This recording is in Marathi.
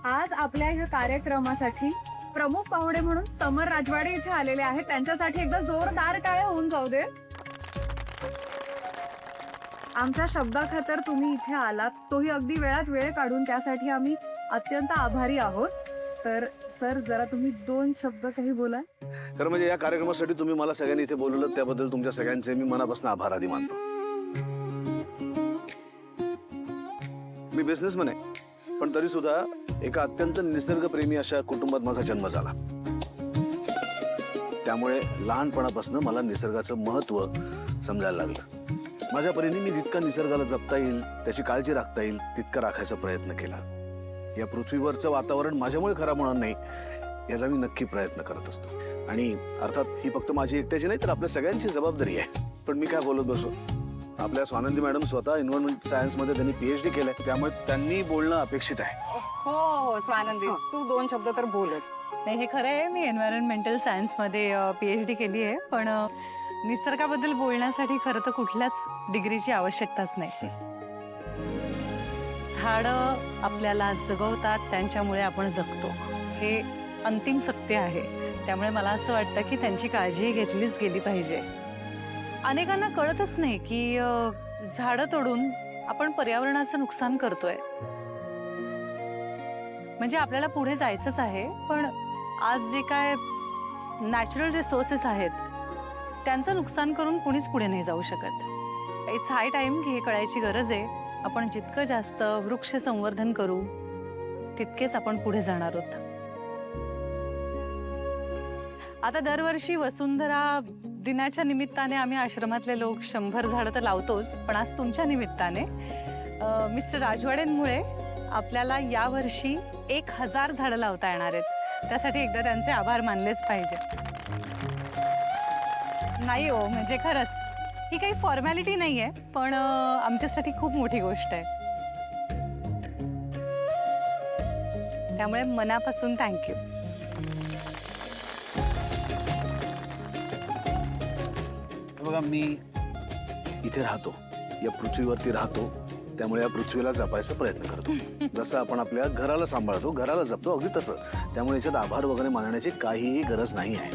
आज आपल्या ह्या कार्यक्रमासाठी प्रमुख पाहुणे म्हणून समर राजवाडे इथे आलेले आहेत. त्यांच्यासाठी एकदा जोरदार टाळ्या होऊन जाऊ दे. आमच्या शब्दाखातर तुम्ही इथे आलात, तोही अगदी वेळात वेळ काढून. त्यासाठी आम्ही अत्यंत आभारी आहोत. तर सर, जरा तुम्ही 2 शब्द काही बोला. खरं म्हणजे या कार्यक्रमासाठी तुम्ही मला सगळ्यांनी इथे बोलवलं, त्याबद्दल तुमच्या सगळ्यांचे मी मनापासून आभार आधी मानतो. मी बिझनेसमॅन आहे, पण तरी सुद्धा एका अत्यंत निसर्गप्रेमी अशा कुटुंबात माझा जन्म झाला. त्यामुळे लहानपणापासून मला निसर्गाचं महत्त्व समजायला लागलं. माझ्या परीने मी जितका निसर्गाला जपता येईल, त्याची काळजी राखता येईल, तितका राखायचा प्रयत्न केला. या पृथ्वीवरचं वातावरण माझ्यामुळे खराब होणार नाही याचा मी नक्की प्रयत्न करत असतो. आणि अर्थात ही फक्त माझी एकट्याची नाही, तर आपल्या सगळ्यांची जबाबदारी आहे. पण मी काय बोलत बसो, आपल्या स्वानंदी मॅडम स्वतः एन्व्हायरमेंट सायन्समध्ये त्यांनी PhD केलंय, त्यामुळे त्यांनी बोलणं अपेक्षित आहे. हो हो स्वानंदी, तू 2 शब्द तर बोलच. नाही, हे खरं आहे. मी एन्व्हायरमेंटल सायन्समध्ये PhD केली आहे, पण निसर्गाबद्दल बोलण्यासाठी खरं तर कुठल्याच डिग्रीची आवश्यकताच नाही. झाडं आपल्याला जगवतात, त्यांच्यामुळे आपण जगतो, हे अंतिम सत्य आहे. त्यामुळे मला असं वाटतं की त्यांची काळजी घेतलीच गेली पाहिजे. अनेकांना कळतच नाही की झाडं तोडून आपण पर्यावरणाचं नुकसान करतोय. म्हणजे आपल्याला पुढे जायचंच आहे, पण आज जे काय नॅचरल रिसोर्सेस आहेत त्यांचं नुकसान करून कुणीच पुढे नाही जाऊ शकत. इट्स हाय टाइम की हे कळायची गरज आहे. आपण जितकं जास्त वृक्ष संवर्धन करू तितकेच आपण पुढे जाणार आहोत. आता दरवर्षी वसुंधरा दिनाच्या निमित्ताने आम्ही आश्रमातले लोक 100 झाडं तर लावतोच, पण आज तुमच्या निमित्ताने मिस्टर राजवाडेंमुळे आपल्याला यावर्षी 1000 झाडं लावता येणार आहेत. त्यासाठी एकदा त्यांचे आभार मानलेच पाहिजे. नाही हो, म्हणजे खरंच ही काही फॉर्मॅलिटी नाही आहे, पण आमच्यासाठी खूप मोठी गोष्ट आहे. त्यामुळे मनापासून थँक्यू. बघा, मी इथे राहतो, या पृथ्वीवरती राहतो, त्यामुळे या पृथ्वीला जपायचा प्रयत्न करतो. जसं आपण आपल्या घराला सांभाळतो, घराला जपतो, अगदी तसं. त्यामुळे याच्यात आभार वगैरे मानण्याची काहीही गरज नाही आहे.